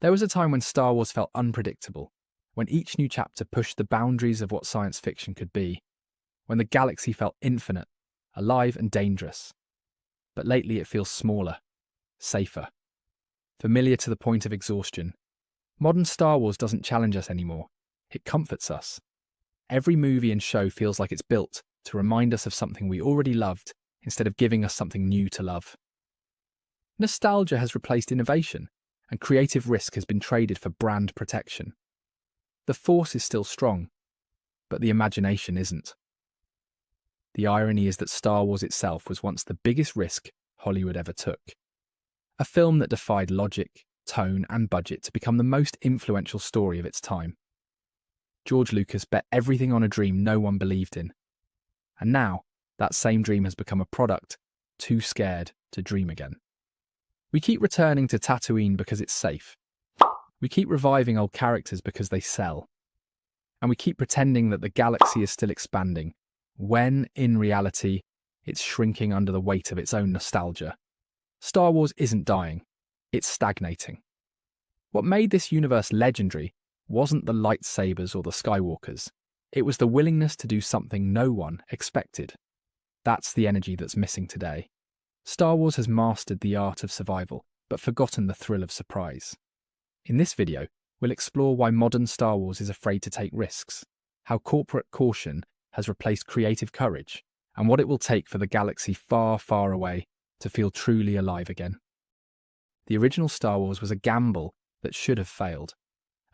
There was a time when Star Wars felt unpredictable, when each new chapter pushed the boundaries of what science fiction could be, when the galaxy felt infinite, alive and dangerous. But lately it feels smaller, safer, familiar to the point of exhaustion. Modern Star Wars doesn't challenge us anymore. It comforts us. Every movie and show feels like it's built to remind us of something we already loved instead of giving us something new to love. Nostalgia has replaced innovation, and creative risk has been traded for brand protection. The Force is still strong, but the imagination isn't. The irony is that Star Wars itself was once the biggest risk Hollywood ever took. A film that defied logic, tone, and budget to become the most influential story of its time. George Lucas bet everything on a dream no one believed in. And now, that same dream has become a product too scared to dream again. We keep returning to Tatooine because it's safe. We keep reviving old characters because they sell. And we keep pretending that the galaxy is still expanding, when, in reality, it's shrinking under the weight of its own nostalgia. Star Wars isn't dying, it's stagnating. What made this universe legendary wasn't the lightsabers or the Skywalkers. It was the willingness to do something no one expected. That's the energy that's missing today. Star Wars has mastered the art of survival, but forgotten the thrill of surprise. In this video, we'll explore why modern Star Wars is afraid to take risks, how corporate caution has replaced creative courage, and what it will take for the galaxy far, far away to feel truly alive again. The original Star Wars was a gamble that should have failed.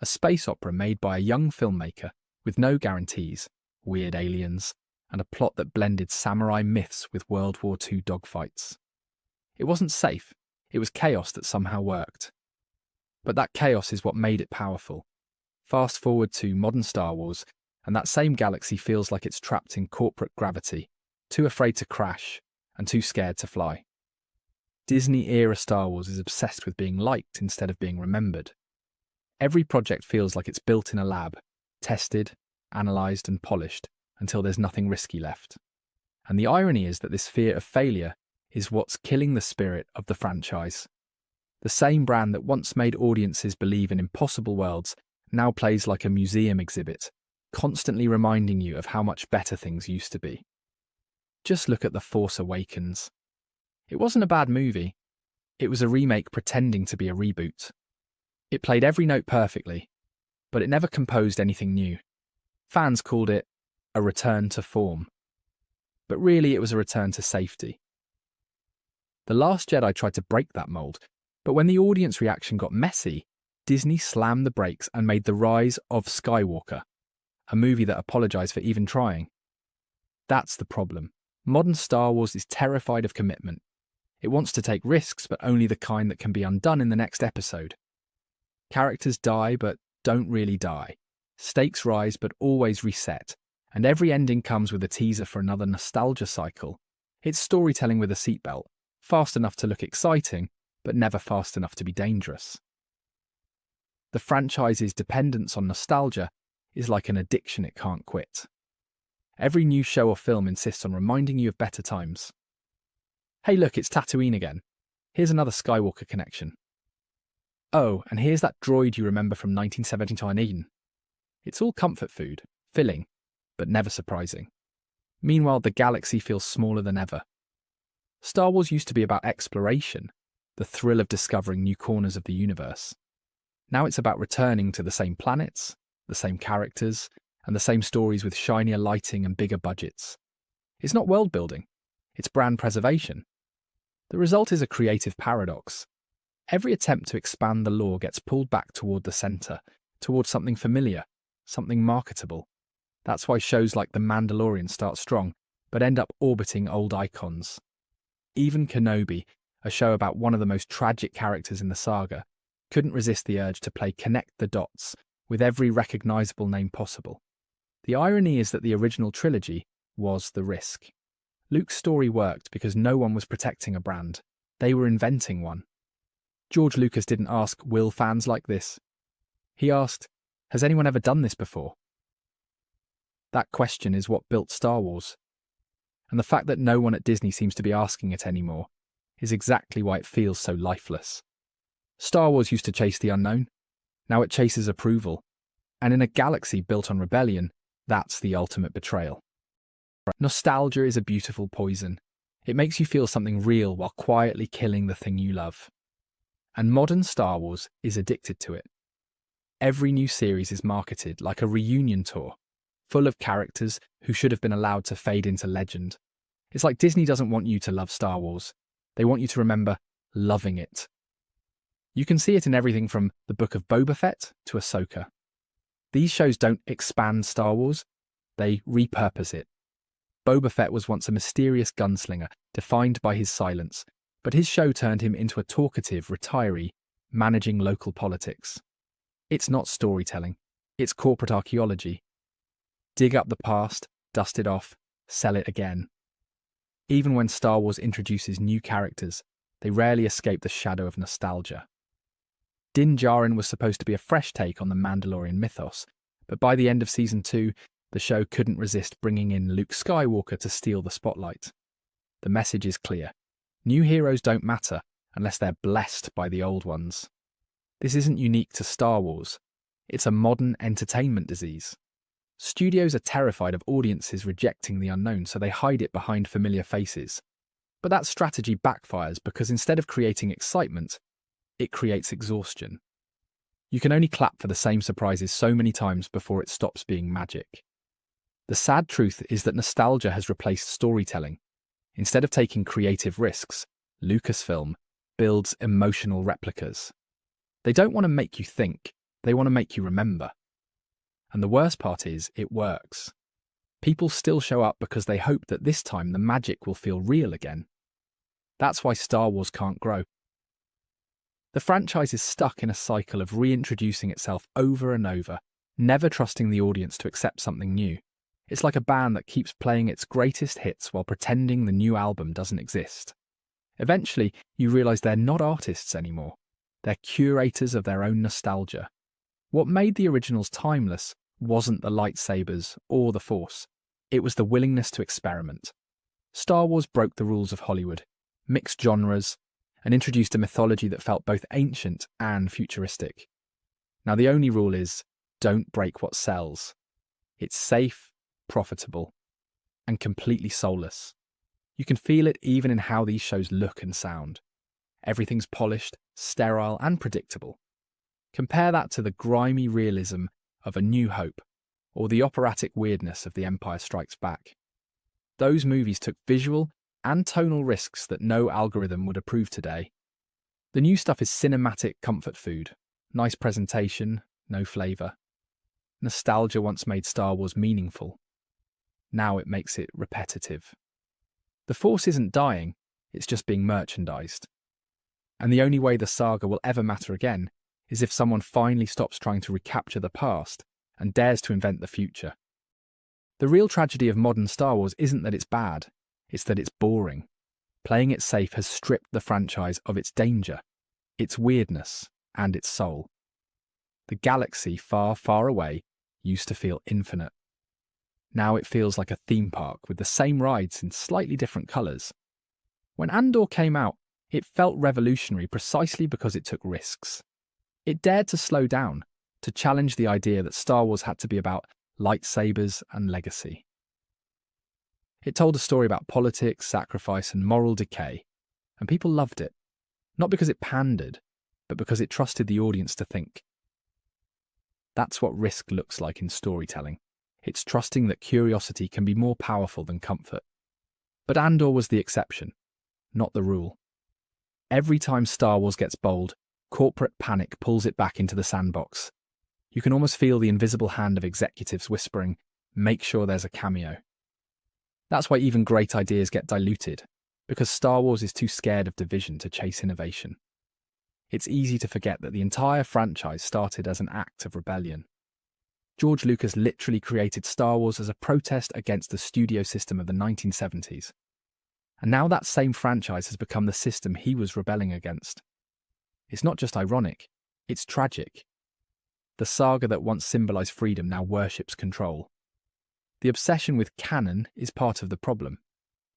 A space opera made by a young filmmaker with no guarantees, weird aliens, and a plot that blended samurai myths with World War II dogfights. It wasn't safe, it was chaos that somehow worked. But that chaos is what made it powerful. Fast forward to modern Star Wars, and that same galaxy feels like it's trapped in corporate gravity, too afraid to crash, and too scared to fly. Disney-era Star Wars is obsessed with being liked instead of being remembered. Every project feels like it's built in a lab, tested, analysed and polished until there's nothing risky left. And the irony is that this fear of failure is what's killing the spirit of the franchise. The same brand that once made audiences believe in impossible worlds now plays like a museum exhibit, constantly reminding you of how much better things used to be. Just look at The Force Awakens. It wasn't a bad movie. It was a remake pretending to be a reboot. It played every note perfectly, but it never composed anything new. Fans called it a return to form. But really it was a return to safety. The Last Jedi tried to break that mould, but when the audience reaction got messy, Disney slammed the brakes and made The Rise of Skywalker, a movie that apologised for even trying. That's the problem. Modern Star Wars is terrified of commitment. It wants to take risks, but only the kind that can be undone in the next episode. Characters die, but don't really die. Stakes rise, but always reset. And every ending comes with a teaser for another nostalgia cycle. It's storytelling with a seatbelt, fast enough to look exciting, but never fast enough to be dangerous. The franchise's dependence on nostalgia is like an addiction it can't quit. Every new show or film insists on reminding you of better times. Hey look, it's Tatooine again. Here's another Skywalker connection. Oh, and here's that droid you remember from 1979. It's all comfort food, filling, but never surprising. Meanwhile, the galaxy feels smaller than ever. Star Wars used to be about exploration, the thrill of discovering new corners of the universe. Now it's about returning to the same planets, the same characters, and the same stories with shinier lighting and bigger budgets. It's not world building, it's brand preservation. The result is a creative paradox. Every attempt to expand the lore gets pulled back toward the centre, towards something familiar, something marketable. That's why shows like The Mandalorian start strong, but end up orbiting old icons. Even Kenobi, a show about one of the most tragic characters in the saga, couldn't resist the urge to play connect the dots with every recognisable name possible. The irony is that the original trilogy was the risk. Luke's story worked because no one was protecting a brand. They were inventing one. George Lucas didn't ask, will fans like this? He asked, has anyone ever done this before? That question is what built Star Wars. And the fact that no one at Disney seems to be asking it anymore is exactly why it feels so lifeless. Star Wars used to chase the unknown. Now it chases approval. And in a galaxy built on rebellion, that's the ultimate betrayal. Nostalgia is a beautiful poison. It makes you feel something real while quietly killing the thing you love. And modern Star Wars is addicted to it. Every new series is marketed like a reunion tour, full of characters who should have been allowed to fade into legend. It's like Disney doesn't want you to love Star Wars. They want you to remember loving it. You can see it in everything from the Book of Boba Fett to Ahsoka. These shows don't expand Star Wars, they repurpose it. Boba Fett was once a mysterious gunslinger, defined by his silence, but his show turned him into a talkative retiree, managing local politics. It's not storytelling, it's corporate archaeology. Dig up the past, dust it off, sell it again. Even when Star Wars introduces new characters, they rarely escape the shadow of nostalgia. Din Djarin was supposed to be a fresh take on the Mandalorian mythos, but by the end of Season 2, the show couldn't resist bringing in Luke Skywalker to steal the spotlight. The message is clear. New heroes don't matter unless they're blessed by the old ones. This isn't unique to Star Wars. It's a modern entertainment disease. Studios are terrified of audiences rejecting the unknown, so they hide it behind familiar faces. But that strategy backfires because instead of creating excitement, it creates exhaustion. You can only clap for the same surprises so many times before it stops being magic. The sad truth is that nostalgia has replaced storytelling. Instead of taking creative risks, Lucasfilm builds emotional replicas. They don't want to make you think, they want to make you remember. And the worst part is, it works. People still show up because they hope that this time the magic will feel real again. That's why Star Wars can't grow. The franchise is stuck in a cycle of reintroducing itself over and over, never trusting the audience to accept something new. It's like a band that keeps playing its greatest hits while pretending the new album doesn't exist. Eventually, you realise they're not artists anymore. They're curators of their own nostalgia. What made the originals timeless wasn't the lightsabers or the Force. It was the willingness to experiment. Star Wars broke the rules of Hollywood, mixed genres, and introduced a mythology that felt both ancient and futuristic. Now the only rule is, don't break what sells. It's safe, profitable, and completely soulless. You can feel it even in how these shows look and sound. Everything's polished, sterile, and predictable. Compare that to the grimy realism of A New Hope, or the operatic weirdness of The Empire Strikes Back. Those movies took visual and tonal risks that no algorithm would approve today. The new stuff is cinematic comfort food, nice presentation, no flavour. Nostalgia once made Star Wars meaningful. Now it makes it repetitive. The Force isn't dying, it's just being merchandised. And the only way the saga will ever matter again is if someone finally stops trying to recapture the past and dares to invent the future. The real tragedy of modern Star Wars isn't that it's bad, it's that it's boring. Playing it safe has stripped the franchise of its danger, its weirdness, and its soul. The galaxy far, far away used to feel infinite. Now it feels like a theme park with the same rides in slightly different colours. When Andor came out, it felt revolutionary precisely because it took risks. It dared to slow down, to challenge the idea that Star Wars had to be about lightsabers and legacy. It told a story about politics, sacrifice, and moral decay, and people loved it, not because it pandered, but because it trusted the audience to think. That's what risk looks like in storytelling. It's trusting that curiosity can be more powerful than comfort. But Andor was the exception, not the rule. Every time Star Wars gets bold, corporate panic pulls it back into the sandbox. You can almost feel the invisible hand of executives whispering, "Make sure there's a cameo." That's why even great ideas get diluted, because Star Wars is too scared of division to chase innovation. It's easy to forget that the entire franchise started as an act of rebellion. George Lucas literally created Star Wars as a protest against the studio system of the 1970s. And now that same franchise has become the system he was rebelling against. It's not just ironic, it's tragic. The saga that once symbolised freedom now worships control. The obsession with canon is part of the problem.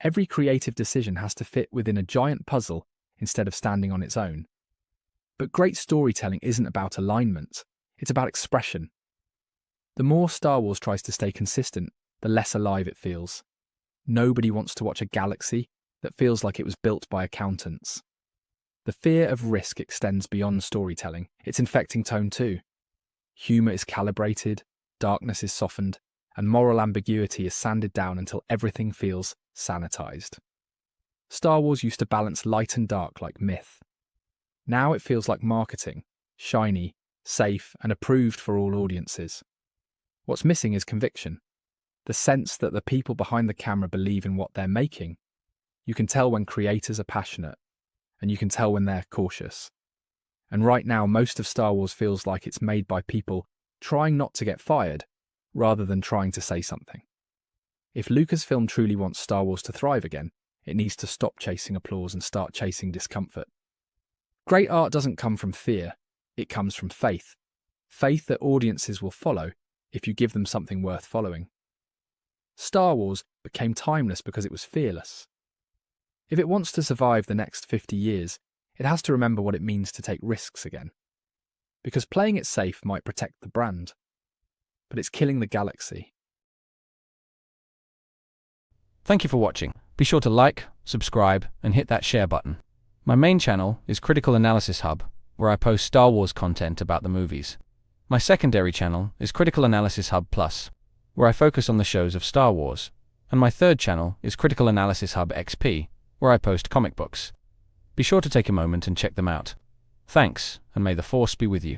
Every creative decision has to fit within a giant puzzle instead of standing on its own. But great storytelling isn't about alignment, It's about expression. The more Star Wars tries to stay consistent, the less alive it feels. Nobody wants to watch a galaxy that feels like it was built by accountants. The fear of risk extends beyond storytelling. It's infecting tone too. Humour is calibrated, darkness is softened, and moral ambiguity is sanded down until everything feels sanitized. Star Wars used to balance light and dark like myth. Now it feels like marketing, shiny, safe, and approved for all audiences. What's missing is conviction. The sense that the people behind the camera believe in what they're making. You can tell when creators are passionate, and you can tell when they're cautious. And right now, most of Star Wars feels like it's made by people trying not to get fired, rather than trying to say something. If Lucasfilm truly wants Star Wars to thrive again, it needs to stop chasing applause and start chasing discomfort. Great art doesn't come from fear, it comes from faith. Faith that audiences will follow if you give them something worth following. Star Wars became timeless because it was fearless. If it wants to survive the next 50 years, it has to remember what it means to take risks again. Because playing it safe might protect the brand, but it's killing the galaxy. Thank you for watching. Be sure to like, subscribe, and hit that share button. My main channel is Critical Analysis Hub, where I post Star Wars content about the movies. My secondary channel is Critical Analysis Hub Plus, where I focus on the shows of Star Wars. And my third channel is Critical Analysis Hub XP, where I post comic books. Be sure to take a moment and check them out. Thanks, and may the Force be with you.